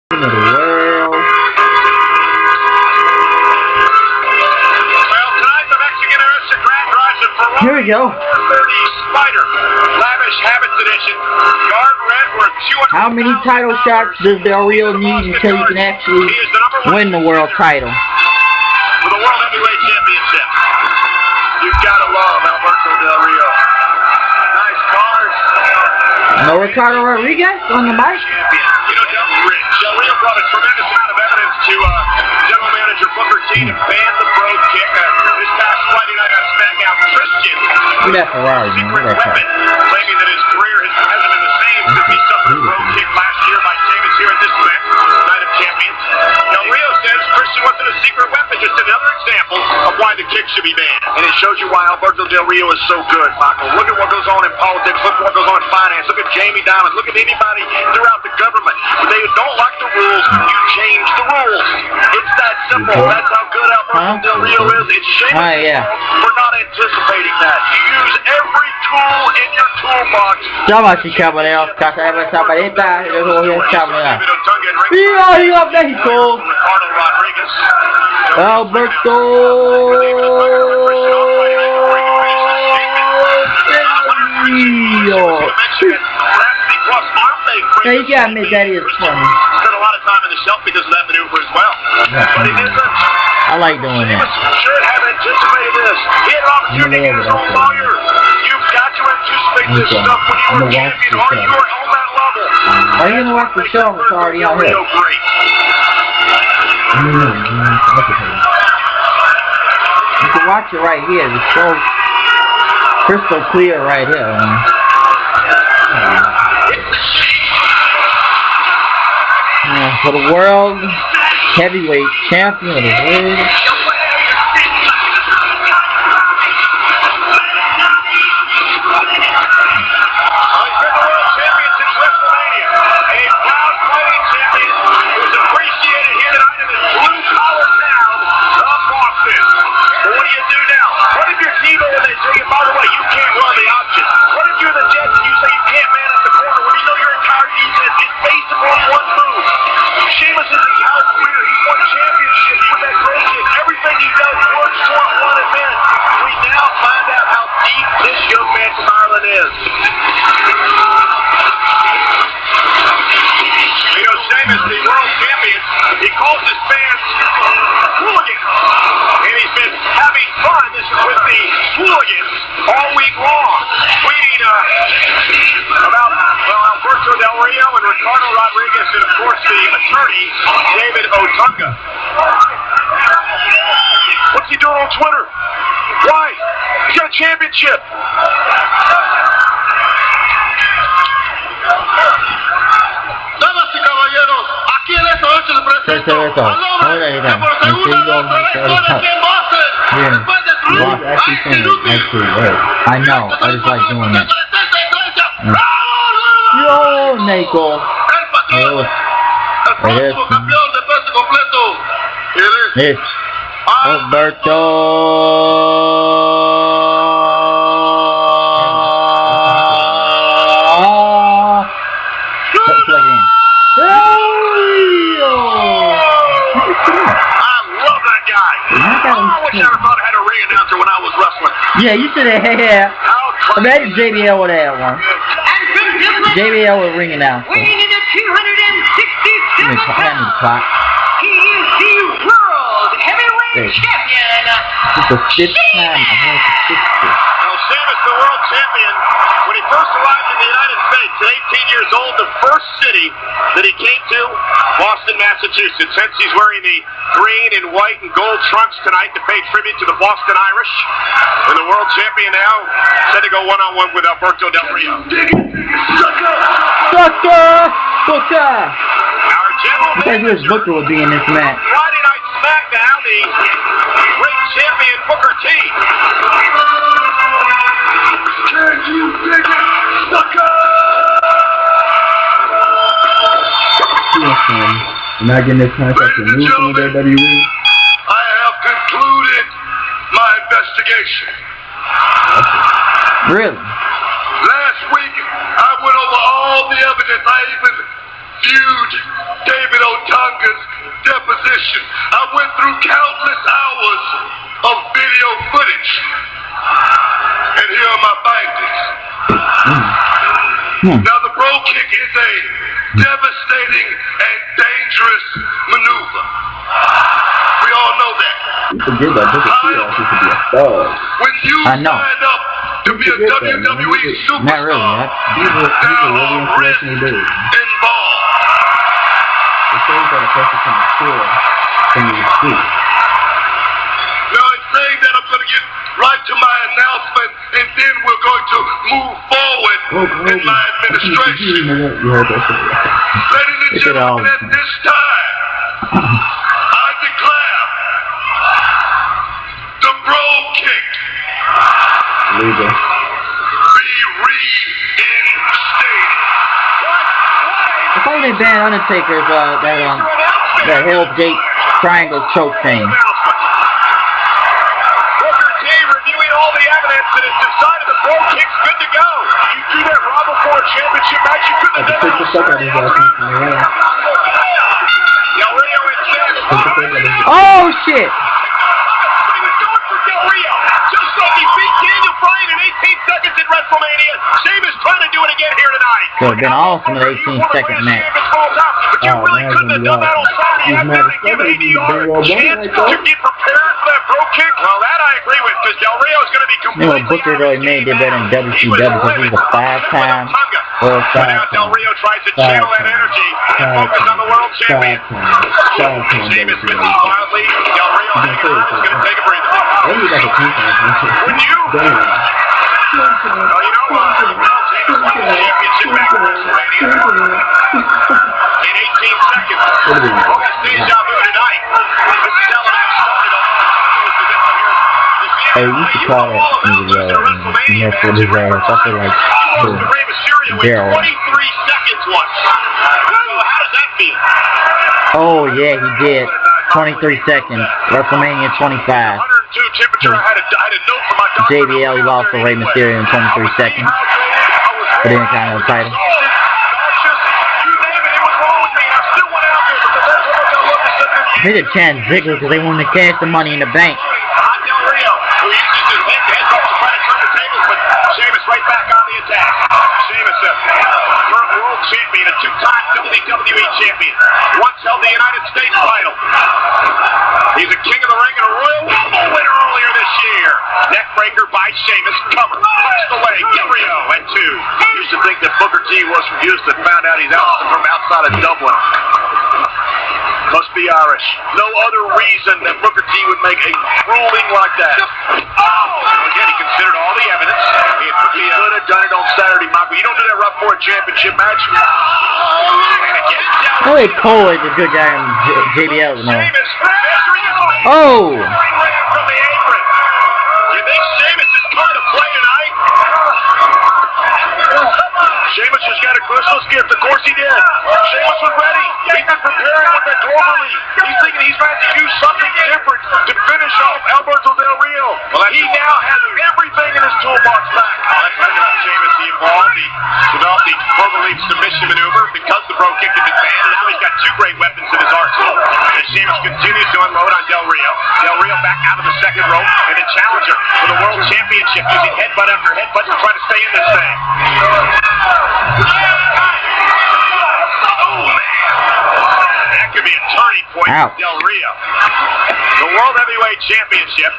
of the world. Well, tonight the Mexican aristocrat drives a Ferrari. Here we go. 430 Spider, lavish habits edition, yard red worth $200. How many title shots does Del Rio need until you can actually win the world title? For the World Heavyweight Championship. You've got to love Alberto Del Rio. Nice cars. No Ricardo Rodriguez on the mic. Champion. You know, Del Rio brought a tremendous amount of evidence to General Manager Booker T to ban the brogue kick. This past Friday night on SmackDown, Christian. Look at that Ferrari, man. Look at that car. Claiming that his career hasn't been the same since he suffered a brogue kick last year by Sheamus here at this event, Night of Champions. Del Rio says Christian wasn't a secret weapon, just another example of why the kick should be banned. And it shows you why Alberto Del Rio is so good, Michael. Look at what goes on in politics. Look at what goes on in finance. Look at Jamie Dimon. Look at anybody throughout the government. When they don't like the rules, you change the rules. It's that simple. That's how good Alberto Del Rio is. It's shameful for not anticipating that. You use every tool in your toolbox. Damas y caballeros, casa de esa paleta, y luego voy a echarla. ¡Viva México! Alberto Rio. Yeah, you gotta admit that is funny. Spent a lot of time in the shelf because of that maneuver as well. But he isn't. I like doing that. Should have anticipated this. He had an opportunity to get his own lawyer. You've got to anticipate this stuff when you were champion or you were on that level. Are you gonna watch the show? It's already on here. You can watch it right here. It's so crystal clear right here. For the world heavyweight champion of the world. What's he doing on Twitter? Why? He's got a championship. Damas y caballeros, aquí en esta noche les presento al hombre que por segunda vez la historia aquí en Boston, después de I know, I just like doing that. Yo, Nico. el próximo campeón de peso completo, es Alberto Yeah, you should have had. Imagine JBL would have had one. JBL would ring announcer. Weighing in at 267 pounds. He is the world heavyweight champion. This is the fifth time I've heard the 60. Now, Sheamus, the world champion, when he first arrived in the United States at 18 years old, the first city that he came to, Boston, Massachusetts. Hence, he's wearing the green and white and gold trunks tonight to pay tribute to the Boston Irish. And the world champion now set to go one-on-one with Alberto Del Rio. Sucker! Booker! Our general manager Booker would be in this match. Friday Night SmackDown, the great champion Booker T. Can you dig it, sucker? Not getting this contract removed from the WWE. I have concluded my investigation. Really? Last week, I went over all the evidence. I even viewed David humongous deposition. I went through countless hours of video footage. And here are my findings. Now, the bro kick is a devastating and dangerous maneuver. We all know that. You forget that Booker T actually could be a thug. When you signed up to be a WWE superstar, not really, man. These are really influential dudes. Involved. It shows that a person can mature from these streets. Now, in saying that, I'm going to get right to my announcement, and then we're going to move forward in my administration. You heard that shit. Ladies and gentlemen, at this time, I declare the bro kick Legal. be reinstated. I thought they banned Undertaker's that Hell's Gate Triangle choke thing. Booker T reviewing all the evidence and has decided the bro kick's good to go. You do that Raw before a championship match, you couldn't have done it. Del Rio himself. Oh shit! He was going for Del Rio. Just like he beat Daniel Bryan in 18 seconds at WrestleMania, Sheamus trying to do it again here tonight. Could have been awesome an 18-second match. But you really couldn't have done that on Saturday. You had to give ADR a chance to get prepared for that bro kick. Well, that I agree with, because Del Rio is going to be completely Booker really made it better in WCW because he's a 5-time World Now Del Rio tries to channel that energy and focus on the world champion. Sheamus misses wildly. Del Rio is going to take a breather. Wouldn't you? Well, you know, Sheamus won the championship back at WrestleMania in 18 seconds. Well, that's deja vu tonight. This is how the match started. Hey, you should call that nigga for his ass. I feel like Daryl. 23 seconds once. How does that feel? Oh yeah, he did. 23 seconds. WrestleMania 25. 102 temperature. I had a note from my doctor. JBL, he lost to Rey Mysterio in 23 seconds. But then kind of title. They did Chan Ziggler because they wanted to cash the money in the bank. Del Rio, who uses his head to try to turn the tables, but Sheamus right back on the attack. Sheamus, current world champion, a two-time WWE champion, once held the United States title. He's a King of the Ring and a Royal Rumble winner earlier this year. Neckbreaker by Sheamus, cover, hooks the leg, Del Rio at 2. Used to think that Booker T was from Houston, found out he's from outside of Dublin. Must be Irish. No other reason that Booker T would make a ruling like that. Again, he considered all the evidence. He could have done it on Saturday, Michael. You don't do that right before a championship match. I think Cole is a good guy in JBL, you know. Oh! You think Sheamus is coming to play tonight? Sheamus just got a Christmas gift. Of course he did. Sheamus was ready. He's been preparing with that Cloverleaf. He's thinking he's going to use something different to finish off Alberto Del Rio. Well, he now has everything in his toolbox back. Let's look at Sheamus. He developed the Cloverleaf submission maneuver because the bro kick had been banned, and now he's got two great weapons in his arsenal. As Sheamus continues to unload on Del Rio. Del Rio back out of the second rope, and the challenger for the World Championship using headbutt after headbutt to try to stay in this thing. That could be a turning point for Del Rio. The World Heavyweight Championship.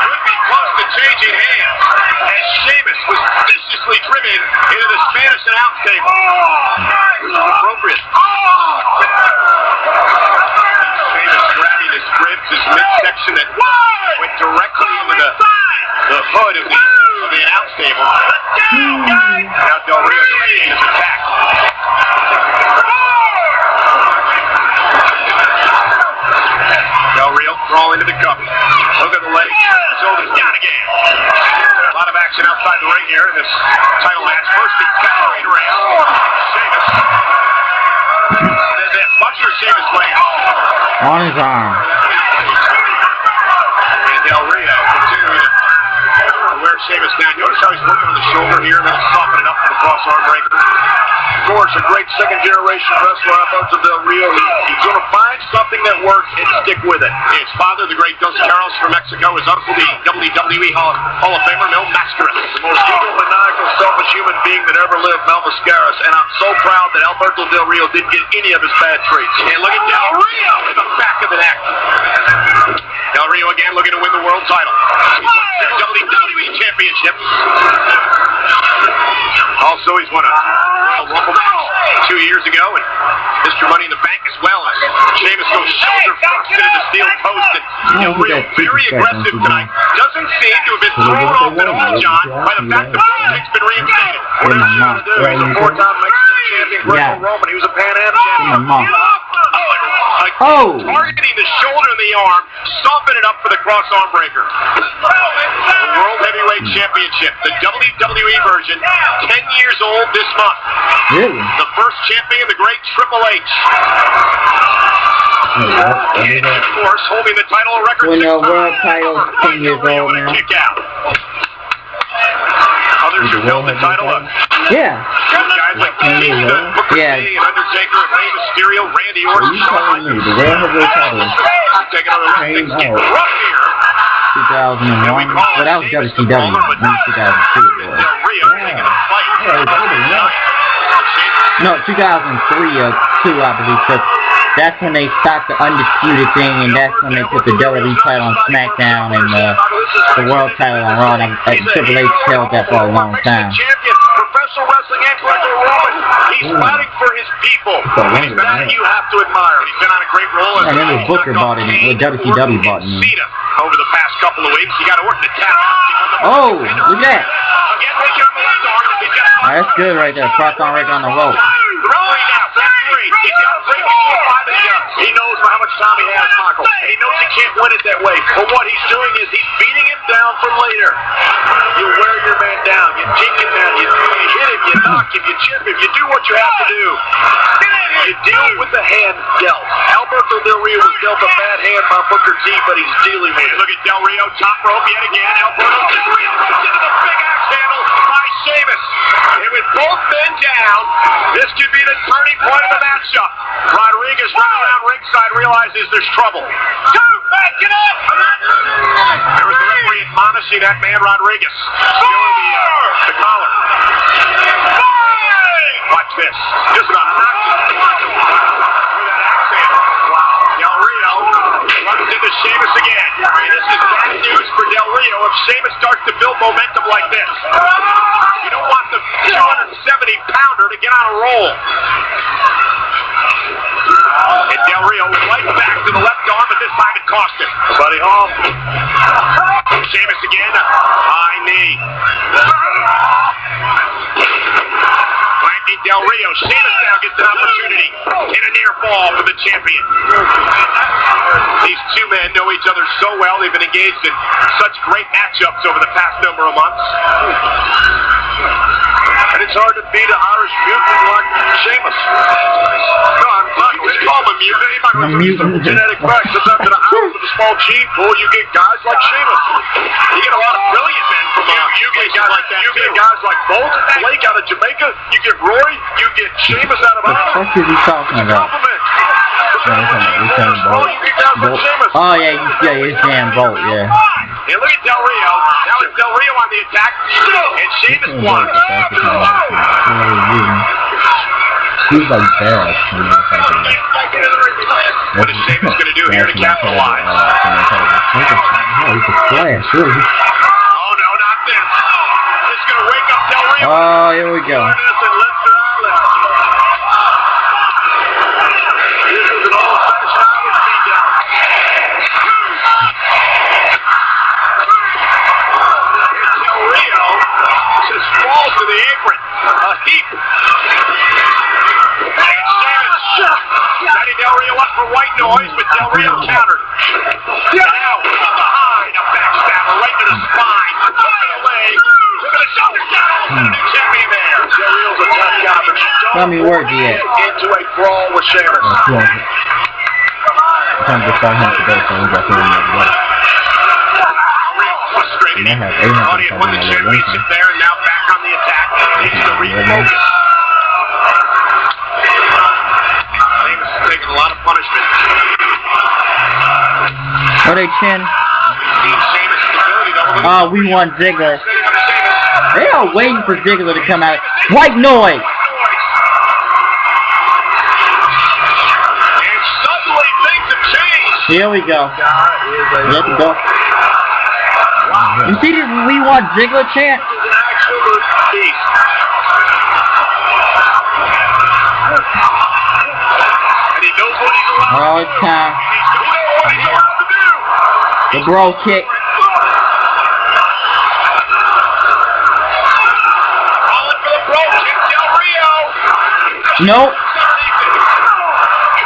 Could be close to changing hands as Sheamus was viciously driven into the Spanish announce table. Appropriate. Sheamus grabbing his ribs, his midsection that went directly into the hood of the announce table. Now Del Rio directing his attack. Del Rio crawling into the cover. Look at the leg. Shoulders down again. A lot of action outside the ring here in this title match. First he Catherine Ray. Sheamus. Watch your Sheamus land. On his arm. And Del Rio continuing to wear Sheamus down. Notice how he's working on the shoulder here, and then softening up for the cross arm breaker. course, a great second-generation wrestler, Alberto Del Rio. He's going to find something that works and stick with it. His father, the great Dos Carlos from Mexico, his uncle, the WWE Hall of Famer, Mel Mascaras. The most egomaniacal, selfish human being that ever lived, Mel Mascaras. And I'm so proud that Alberto Del Rio didn't get any of his bad traits. And look at Del Rio in the back of the neck. Del Rio again looking to win the world title. He's won the WWE Championship. Also, he's won a Royal Rumble match 2 years ago, and Mr. Money in the Bank as well. Sheamus goes shoulder first into the steel post, and Del Rio very aggressive tonight. Doesn't seem to have been thrown off at all, John, by the fact that the Olympics been reinstated. What else are you going to do? He's a four-time Mexican champion, Greco-Roman. He was a Pan Am champion. Targeting the shoulder and the arm, stomping it up for the cross-arm breaker. The World Heavyweight Championship, the WWE version, 10 years old this month. Really? The first champion, the great Triple H. And, of course, holding the title record. When the world title 10 years old now. Kick out. Others who held the title up. Yeah. Guys like Batista, Booker T, and Undertaker, and Rey Mysterio, Randy Orton, Shawn Michaels. The world heavyweight title Taking on the wrestling came out rough here. 2001. Well, that was WCW. Maybe 2002. Del Rio taking a fight. No, 2003 or 2, I believe. So that's when they stopped the Undisputed thing, and that's when they put the WWE title on SmackDown and the world title on Raw. And Triple H held that for a long time. Professional wrestling and Greco-Roman. He's fighting for his people. That you have to admire. He's been on a great roll. I remember Booker bought it, or WCW bought it. Over the past couple of weeks, you got to work the tap. Oh, look at that. Again, working on the left arm. That's good right there. Cross on right on the rope. He knows how much time he has, Michael. He knows he can't win it that way. But what he's doing is he's beating him down for later. You wear your man down. You dink him down. You hit him. You knock him. You chip him. You do what you have to do. You deal with the hand dealt. Alberto Del Rio was dealt a bad hand by Booker T, but he's dealing with it. Look at Del Rio, top rope yet again. Alberto Del Rio goes into the big axe handle by Sheamus. And with both men down, this could be the turning point of the matchup. Rodriguez running around ringside realizes there's trouble. Back it up! There was the referee admonishing that man, Rodriguez. Stealing the collar. Watch this. Just about knocked him through that axe handle. Del Rio runs into Sheamus again. And this is bad news for Del Rio if Sheamus starts to build momentum like this. You don't want the 270-pounder to get on a roll. And Del Rio right back to the left arm, but this time it cost him. Buddy Hall. Sheamus again. High knee. Flanking Del Rio. Sheamus now gets an opportunity. And a near fall for the champion. These two men know each other so well. They've been engaged in such great matchups over the past number of months. And it's hard to beat an Irish mutant like Sheamus. No, I'm not going to call him a mutant. He might go through some genetic facts. Sometimes in an Irish with a small gene pool, you get guys like Sheamus. You get a lot of brilliant men from you get guys like that. You get guys like Bolt, Blake out of Jamaica. You get Roy. You get Sheamus out of Ireland. What is he talking about? Oh yeah, it's damn Bolt, yeah. And look at Del Rio. Now it's Del Rio on the attack. And Sheamus blocks. He's like bad. What is Sheamus going to do here to capitalize? Oh, he's a flash, really. Oh, no, not this. This is going to wake up Del Rio. Oh, here we go. This is an old-fashioned Irish beatdown. Del Rio just falls to the apron. A heap. And Sheamus setting Del Rio up for white noise, but Del Rio countered. Now, from behind, a backstabber right to the spine. Look at the leg. Look at the shoulder down. The new champion there. Del Rio's a tough guy, but you don't Tell me where he is. into a brawl with Sheamus. Trying to decide him to go, so we got to go. Frustrated. Thought he had won the championship there, and now back on the attack. Needs to refocus. Ray chin. Oh, we want Ziggler. They are waiting for Ziggler to come out. White noise! And suddenly things have changed. Here we go. Let's go. You see this we want Ziggler chant? This is an absolute beast. And he knows what he's allowed to do. Oh, it's time. He knows what he's allowed to do. The bro kick. Calling for the bro kick, Del Rio. Nope.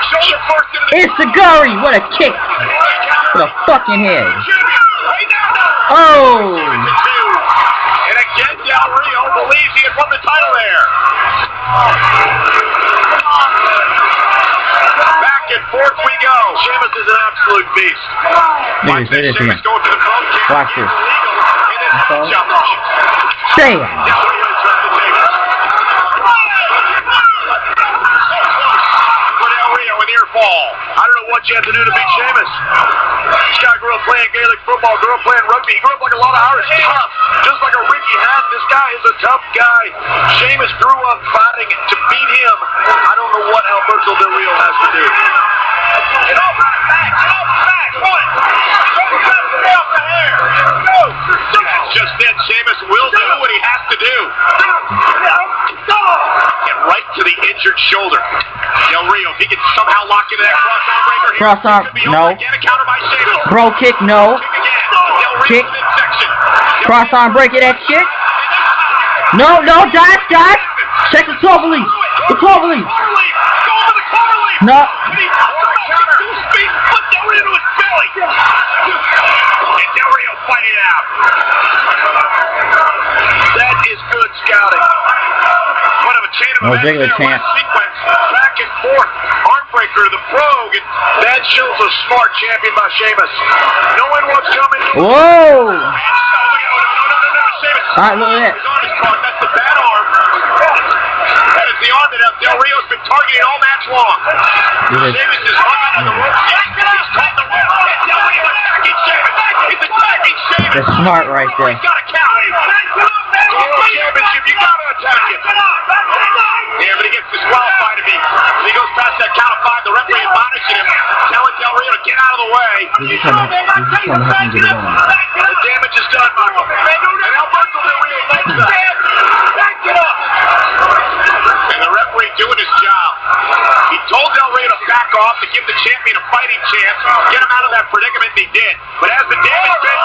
Shoulder first into the It's Sagari. What a kick. For the fucking head. Oh. And again, Del Rio believes he had won the title there. Back and forth we go. Sheamus is an absolute beast. Watch this Sheamus again. going for the bro kick. Watch this. It is Damn. I don't know what you have to do to beat Sheamus. This guy grew up playing Gaelic football, grew up playing rugby. He grew up like a lot of Irish, tough, just like a Ricky Hatton. This guy is a tough guy. Sheamus grew up fighting to beat him. I don't know what Alberto Del Rio has to do. Get off my back, get off my back. What? Get off the hair. No. Just then, Sheamus will do what he has to do. Get right to the injured shoulder. Del Rio, if he can somehow lock into that cross-arm breaker. Cross-arm, no. Again, a counter by Sheamus. Bro kick, no. Kick. Cross-arm breaker, that shit. No, no, dodge, dodge. Check the cloverleaf. The cloverleaf. No. That is good scouting. One of a chain of events Ziggler chant. sequence, back and forth, arm breaker to the brogue, and that shows a smart champion by Sheamus. Knowing what's coming. Whoa! No, Sheamus. Alright, look at that. His arm is caught. That's the bad arm. That is the arm that Del Rio's been targeting all match long. Sheamus is hung up on the rope. He's caught the rope. Del Rio attacking Sheamus. He's attacking Sheamus. That's smart right there. He's got a count. World Championship, you gotta attack him. Yeah, but he gets disqualified if he goes past that count of 5. The referee admonishing him, telling Del Rio to get out of the way. This is trying to help him get it on. The damage is done, Michael. And Alberto Del Rio knows that. Back it up. And the referee doing his job. He told Del Rio to back off to give the champion a fighting chance, get him out of that predicament, and he did. But as the damage been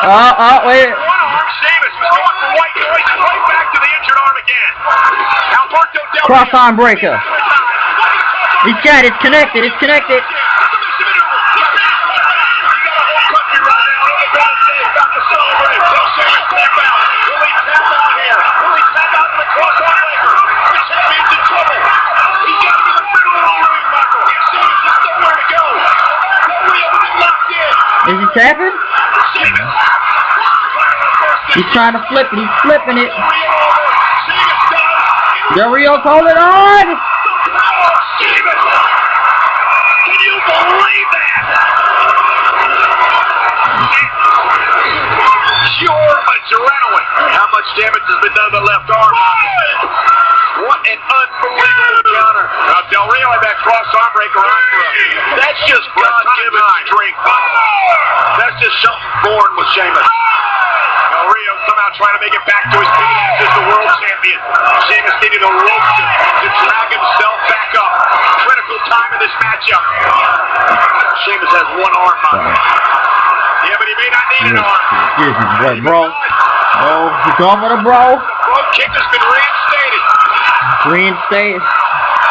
Wait. one arm, Sheamus was going for white noise, right back to the injured arm again. Alberto Del Rio. Cross-arm breaker. He's got it. It's connected. It's connected. Is he tapping? He's trying to flip it. He's flipping it. Del Rio's holding on. Can you believe that? Pure adrenaline. How much damage has been done to the left arm? What an unbelievable counter. Now Del Rio had that cross arm breaker on for him. That's just God-given strength. That's just something born with Sheamus. Del Rio somehow trying to make it back to his feet as the world champion. Sheamus needed a rope to drag himself back up. Critical time in this matchup. Sheamus has one arm, yeah, but he may not need an arm. Excuse me, what, bro? Oh, he's going for the bro. The brogue kick has been reinstated. Reinstated.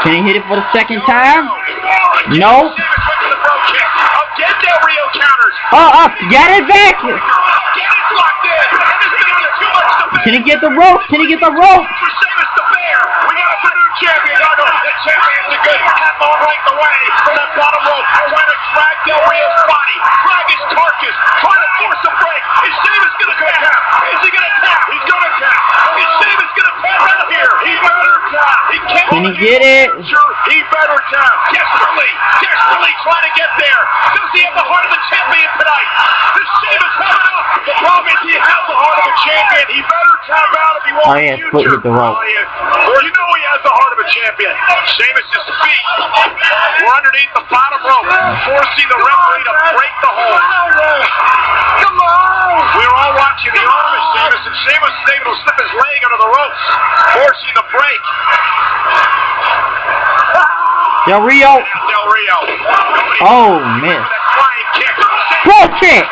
Can he hit it for the second time? No. Sheamus went for the brogue kick. Again, Del Rio counters. Get it back. Again, it's locked in. And this thing is too much to bear. Can he get the rope? Can he get the rope? For Sheamus to bear. We got a new champion. The champion's a good catball right the way for that bottom rope. Trying to drag Del Rio's body. Drag his carcass. Trying to force a break. Is Sheamus going to tap? Is he going to tap? He's going to tap. Is Sheamus going to tap out here? He better tap. He can't. Can Can he get it? He better tap. Desperately trying to get there. Does he have the heart of a champion tonight? Does Sheamus have enough? The problem is he has the heart of a champion. He better tap out if he wants yeah, the future. Split hit the rope. You know he has the heart of a champion. Sheamus' feet were underneath the bottom rope, forcing the referee to break the hold. Come on! We were all watching the arm of Sheamus, and Sheamus was able to slip his leg under the ropes, forcing the break. Del Rio. Del Rio. Oh, miss. Bullshit!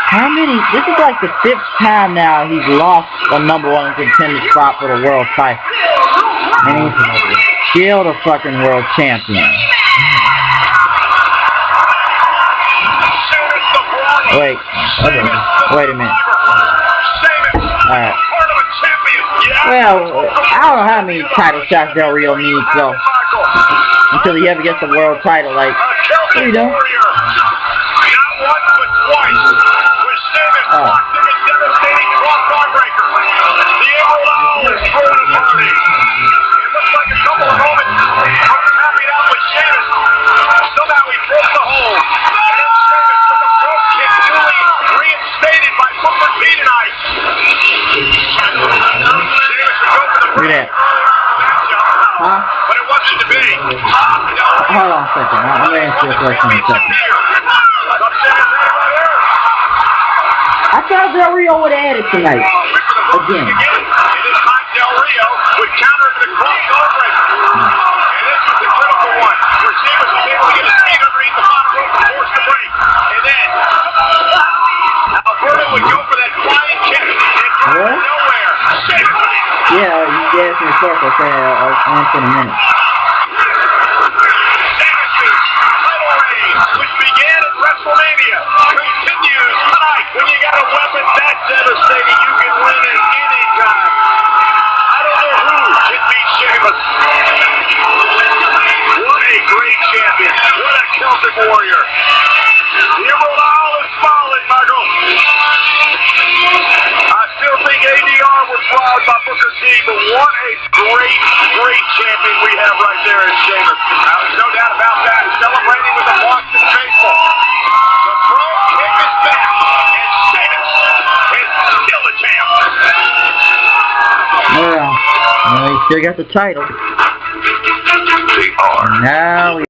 How many? This is like the 5th time now he's lost a #1 contender spot for the world title. And he's still the fucking world champion. Wait a minute. Alright. Well, I don't know how many title shots Del Rio needs, though. Until he ever gets the world title, like, what are you doing? Look at that. Huh? But it wasn't to be. Hold on a second. I'm going to answer your question in a second. I thought Del Rio would have added tonight. Again. And this time Del Rio would counter the crossover. And this was the critical one. Where Sheamus was able to get his feet underneath the bottom rope and force the break. And then Alberto would go for that flying kick. And from nowhere, Sheamus. Yeah, you asked me a question. I'll answer in a minute. Sheamus' title reign, which began at WrestleMania, continues tonight. When you got a weapon that devastating, you can win at any time. I don't know who can beat Sheamus. What a great champion. What a Celtic warrior. The Emerald Isle is smiling, Michael. I still think ADR was robbed by Booker T, but what a great champion we have right there in Sheamus. There's no doubt about that. Celebrating with the Boston faithful. The Pro Kick is back, and Sheamus is still the champ. Well, he still got the title. They are. Now